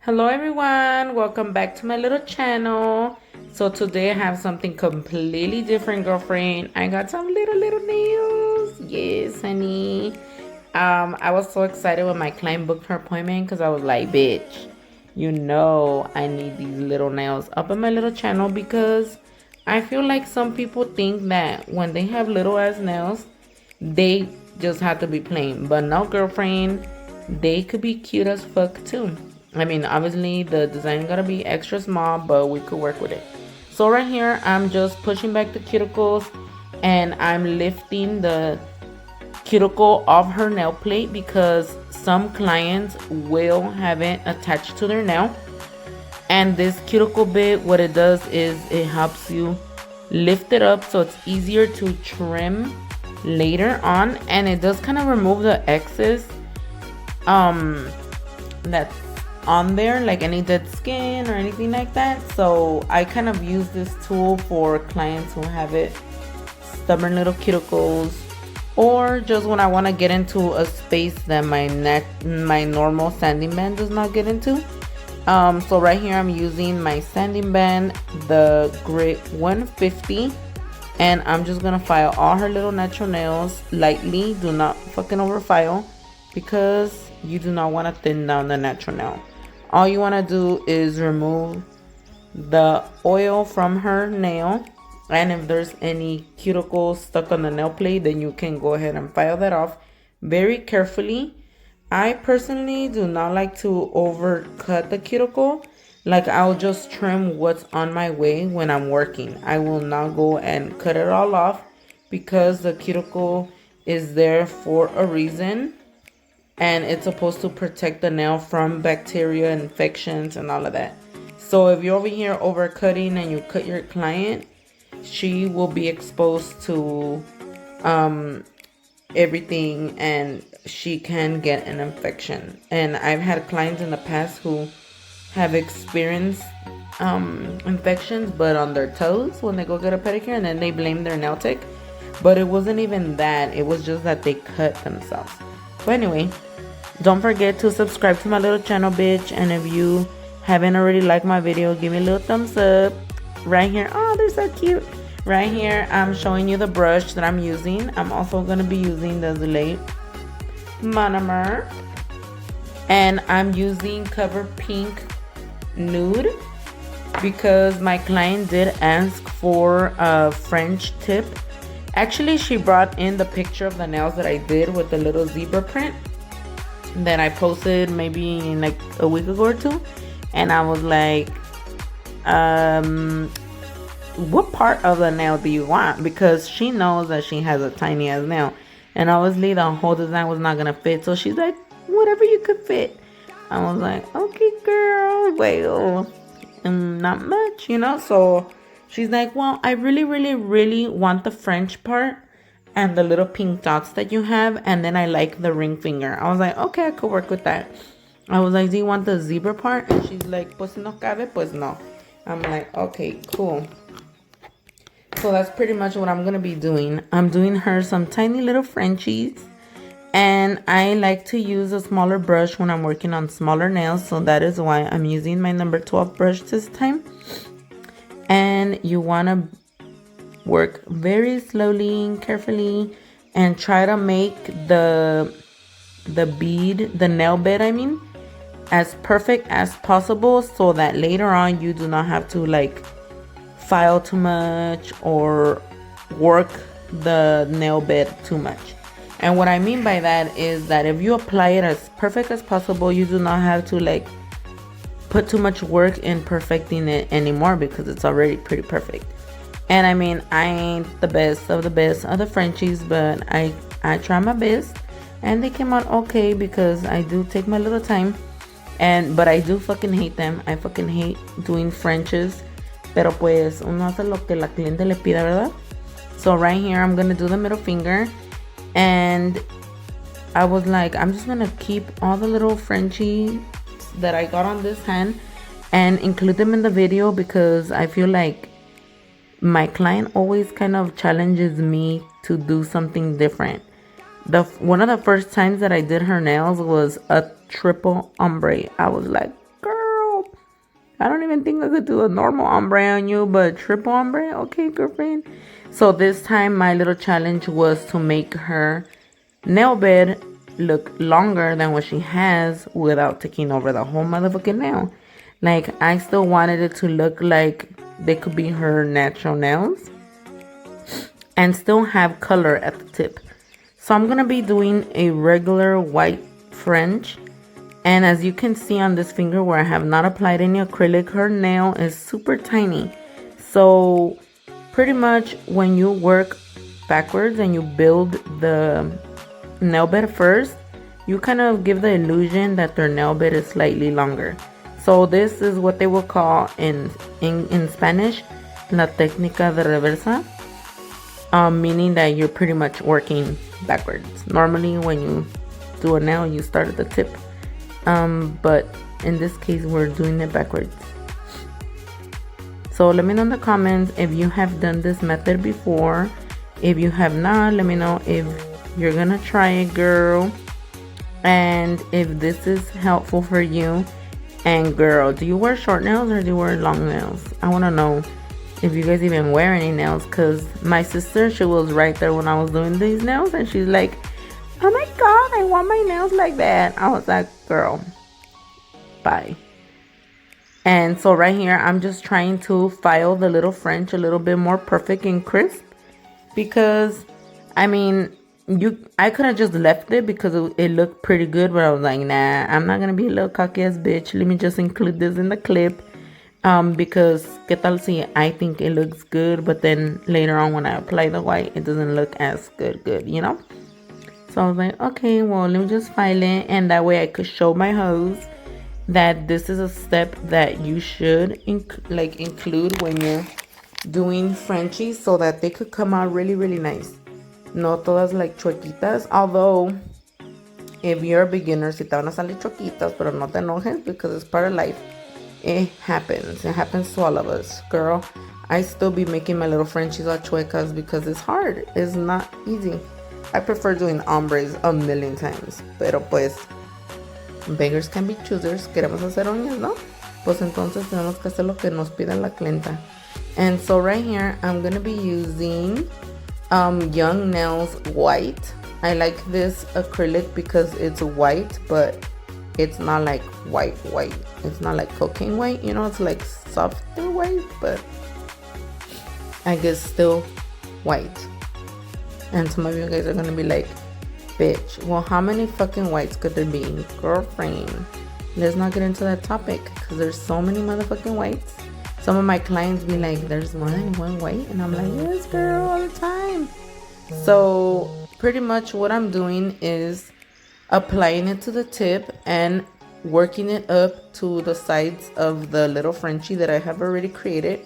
Hello everyone, welcome back to my little channel. So today I have something completely different, girlfriend. I got some little nails. Yes, honey. I was so excited when my client booked her appointment because I was like, bitch, you know I need these little nails up in my little channel because I feel like some people think that when they have little ass nails, they just have to be plain. But no, girlfriend, they could be cute as fuck too. I mean, obviously the design gotta be extra small, but we could work with it. So right here, I'm just pushing back the cuticles and I'm lifting the cuticle off her nail plate because some clients will have it attached to their nail. And this cuticle bit, what it does is it helps you lift it up so it's easier to trim later on, and it does kind of remove the excess that's on there, like any dead skin or anything like that. So I kind of use this tool for clients who have it stubborn little cuticles, or just when I want to get into a space that my normal sanding band does not get into. So right here I'm using my sanding band, the Grit 150, and I'm just gonna file all her little natural nails lightly. Do not fucking overfile because you do not want to thin down the natural nail. All you want to do is remove the oil from her nail, and if there's any cuticles stuck on the nail plate, then you can go ahead and file that off very carefully. I personally do not like to overcut the cuticle. Like, I'll just trim what's on my way when I'm working. I will not go and cut it all off because the cuticle is there for a reason, and it's supposed to protect the nail from bacteria, infections, and all of that. So if you're over here overcutting and you cut your client, she will be exposed to everything, and she can get an infection. And I've had clients in the past who have experienced infections, but on their toes when they go get a pedicure, and then they blame their nail tech. But it wasn't even that, it was just that they cut themselves. But anyway, don't forget to subscribe to my little channel, bitch. And if you haven't already liked my video, give me a little thumbs up. Right here, oh, they're so cute. Right here, I'm showing you the brush that I'm using. I'm also going to be using the Monomer. And I'm using Cover Pink Nude because my client did ask for a French tip. Actually, she brought in the picture of the nails that I did with the little zebra print that I posted maybe like a week ago or two, and I was like, what part of the nail do you want? Because she knows that she has a tiny ass nail, and obviously the whole design was not gonna fit. So she's like, whatever you could fit. I was like, okay, girl, well, not much, you know. So she's like, well, I really want the French part and the little pink dots that you have, and then I like the ring finger. I was like, okay, I could work with that. I was like, do you want the zebra part? And she's like, pues no cabe, pues no. I'm like, okay, cool. So that's pretty much what I'm gonna be doing. I'm doing her some tiny little Frenchies, and I like to use a smaller brush when I'm working on smaller nails, so that is why I'm using my number 12 brush this time. And you wanna work very slowly and carefully, and try to make the bead, the nail bed I mean, as perfect as possible, so that later on you do not have to like file too much or work the nail bed too much. And what I mean by that is that if you apply it as perfect as possible, you do not have to like put too much work in perfecting it anymore because it's already pretty perfect. And I mean, I ain't the best of the Frenchies, but I try my best, and they came out okay because I do take my little time. But I do fucking hate them. I fucking hate doing Frenches, pero pues uno hace lo que la cliente le pida, ¿verdad? So right here I'm gonna do the middle finger, and I was like, I'm just gonna keep all the little Frenchies that I got on this hand and include them in the video because I feel like my client always kind of challenges me to do something different. One of the first times that I did her nails was a triple ombre. I was like, girl, I don't even think I could do a normal ombre on you, but triple ombre? Okay, girlfriend. So this time my little challenge was to make her nail bed look longer than what she has without taking over the whole motherfucking nail. Like, I still wanted it to look like they could be her natural nails and still have color at the tip. So I'm gonna be doing a regular white French. And as you can see on this finger where I have not applied any acrylic, her nail is super tiny. So pretty much when you work backwards and you build the nail bed first, you kind of give the illusion that their nail bed is slightly longer. So this is what they will call in Spanish, la técnica de reversa, meaning that you're pretty much working backwards. Normally when you do a nail, you start at the tip. But in this case, we're doing it backwards. So let me know in the comments if you have done this method before. If you have not, let me know if you're gonna try it, girl. And if this is helpful for you. And girl, do you wear short nails or do you wear long nails? I wanna know if you guys even wear any nails, because my sister, she was right there when I was doing these nails, and she's like, oh my god, I want my nails like that. I was like, girl, bye. And so right here, I'm just trying to file the little French a little bit more perfect and crisp, because I mean, I could have just left it because it looked pretty good, but I was like, nah, I'm not gonna be a little cocky ass bitch. Let me just include this in the clip. Because ¿qué tal si I think it looks good, but then later on when I apply the white, it doesn't look as good, you know? So I was like, okay, well, let me just file it, and that way I could show my hoes that this is a step that you should include when you're doing Frenchies, so that they could come out really, really nice. No todas like chuequitas, although if you're a beginner, si te van a salir chuequitas, pero no te enojes because it's part of life. It happens to all of us, girl. I still be making my little Frenchies or chuecas because it's hard. It's not easy. I prefer doing ombres a million times. Pero pues, beggars can be choosers. Queremos hacer uñas, ¿no? Pues entonces tenemos que hacer lo que nos pida la clienta. And so right here, I'm going to be using Young Nails White. I like this acrylic because it's white, but it's not like white. It's not like cocaine white, you know, it's like softer white, but I guess still white. And some of you guys are gonna be like, bitch, well, how many fucking whites could there be? Girlfriend, let's not get into that topic because there's so many motherfucking whites. Some of my clients be like, there's more than one white, and I'm like, yes, girl, all the time. So pretty much what I'm doing is applying it to the tip and working it up to the sides of the little Frenchie that I have already created.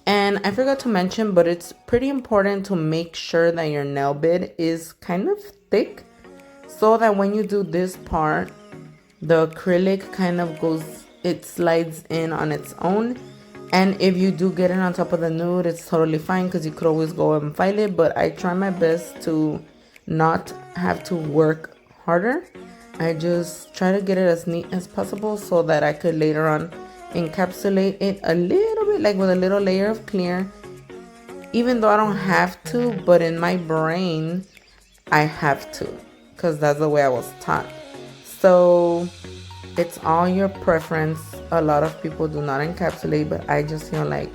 And I forgot to mention, but it's pretty important to make sure that your nail bed is kind of thick, so that when you do this part, the acrylic kind of it slides in on its own. And if you do get it on top of the nude, it's totally fine because you could always go and file it. But I try my best to not have to work harder. I just try to get it as neat as possible so that I could later on encapsulate it a little bit, like with a little layer of clear, even though I don't have to, but in my brain I have to, because that's the way I was taught. So it's all your preference. A lot of people do not encapsulate, but I just feel like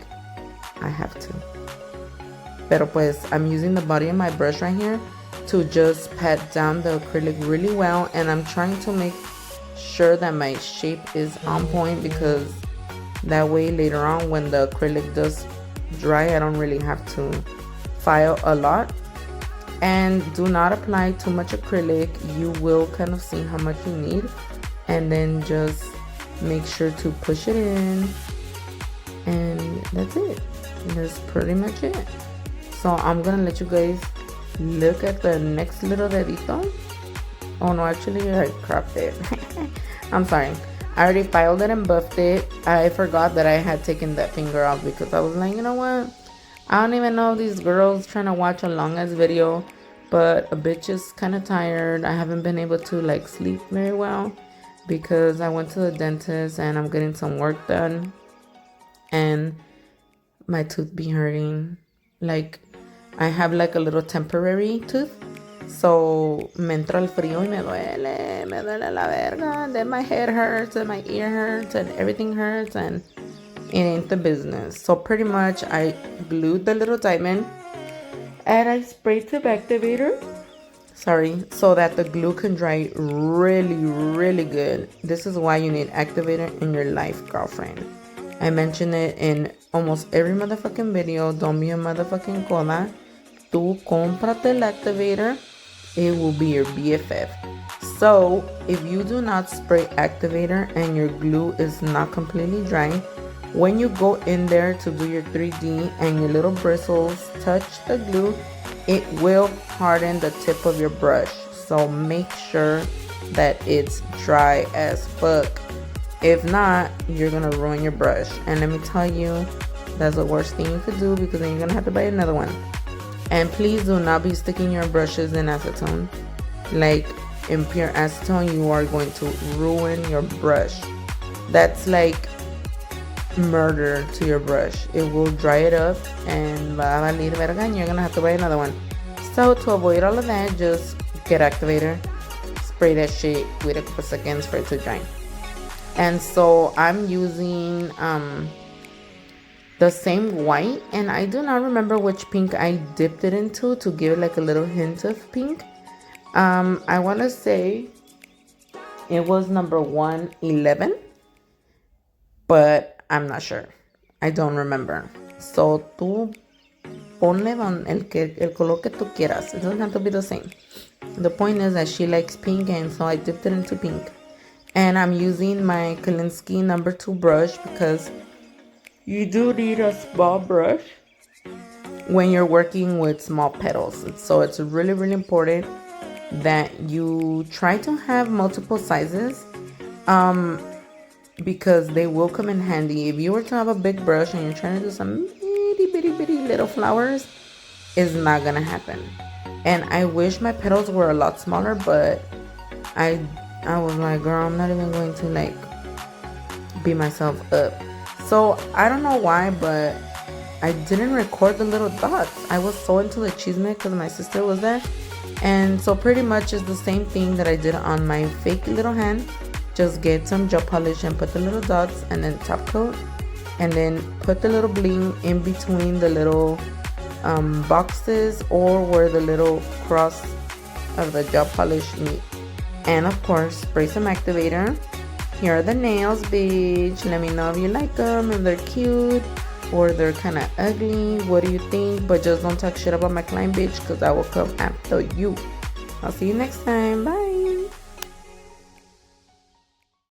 I have to. Pero pues I'm using the body of my brush right here to just pat down the acrylic really well, and I'm trying to make sure that my shape is on point, because that way later on when the acrylic does dry, I don't really have to file a lot. And do not apply too much acrylic. You will kind of see how much you need, and then just make sure to push it in, and that's it. That's pretty much it. So I'm gonna let you guys look at the next little dedito. Oh no, actually I cropped it. I'm sorry. I already filed it and buffed it. I forgot that I had taken that finger off because I was like, you know what? I don't even know these girls trying to watch a long ass video, but a bitch is kind of tired. I haven't been able to like sleep very well. because I went to the dentist and I'm getting some work done and my tooth be hurting. Like, I have like a little temporary tooth. So me entra el frío y me duele la verga. Then my head hurts and my ear hurts and everything hurts and it ain't the business. So pretty much I glued the little diamond and I sprayed some activator. So that the glue can dry really, really good. This is why you need activator in your life, girlfriend. I mention it in almost every motherfucking video. Don't be a motherfucking cola. Tú cómprate el activator. It will be your BFF. So if you do not spray activator and your glue is not completely dry, when you go in there to do your 3D and your little bristles touch the glue, it will harden the tip of your brush. So make sure that it's dry as fuck. If not, you're gonna ruin your brush. And let me tell you, that's the worst thing you could do, because then you're gonna have to buy another one. And please do not be sticking your brushes in acetone. Like, in pure acetone, you are going to ruin your brush. That's like murder to your brush. It will dry it up and va a valer verga and you're gonna have to buy another one. So to avoid all of that, just get activator, spray that shit, wait a couple seconds for it to dry. And so I'm using the same white, and I do not remember which pink I dipped it into to give like a little hint of pink. I want to say it was number 111, but I'm not sure. I don't remember. So tú ponle el color que tú quieras. It doesn't have to be the same. The point is that she likes pink, and so I dipped it into pink. And I'm using my Kolinsky number 2 brush, because you do need a small brush when you're working with small petals. So it's really, really important that you try to have multiple sizes. Because they will come in handy. If you were to have a big brush and you're trying to do some itty bitty little flowers, it's not gonna happen. And I wish my petals were a lot smaller, but I was like, girl, I'm not even going to like beat myself up. So I don't know why, but I didn't record the little dots. I was so into the chisme because my sister was there. And so pretty much it's the same thing that I did on my fake little hand. Just get some gel polish and put the little dots and then top coat, and then put the little bling in between the little boxes or where the little cross of the gel polish meet. And of course, spray some activator. Here are the nails, bitch. Let me know if you like them, if they're cute or they're kind of ugly. What do you think? But just don't talk shit about my client, bitch, because I will come after you. I'll see you next time. Bye.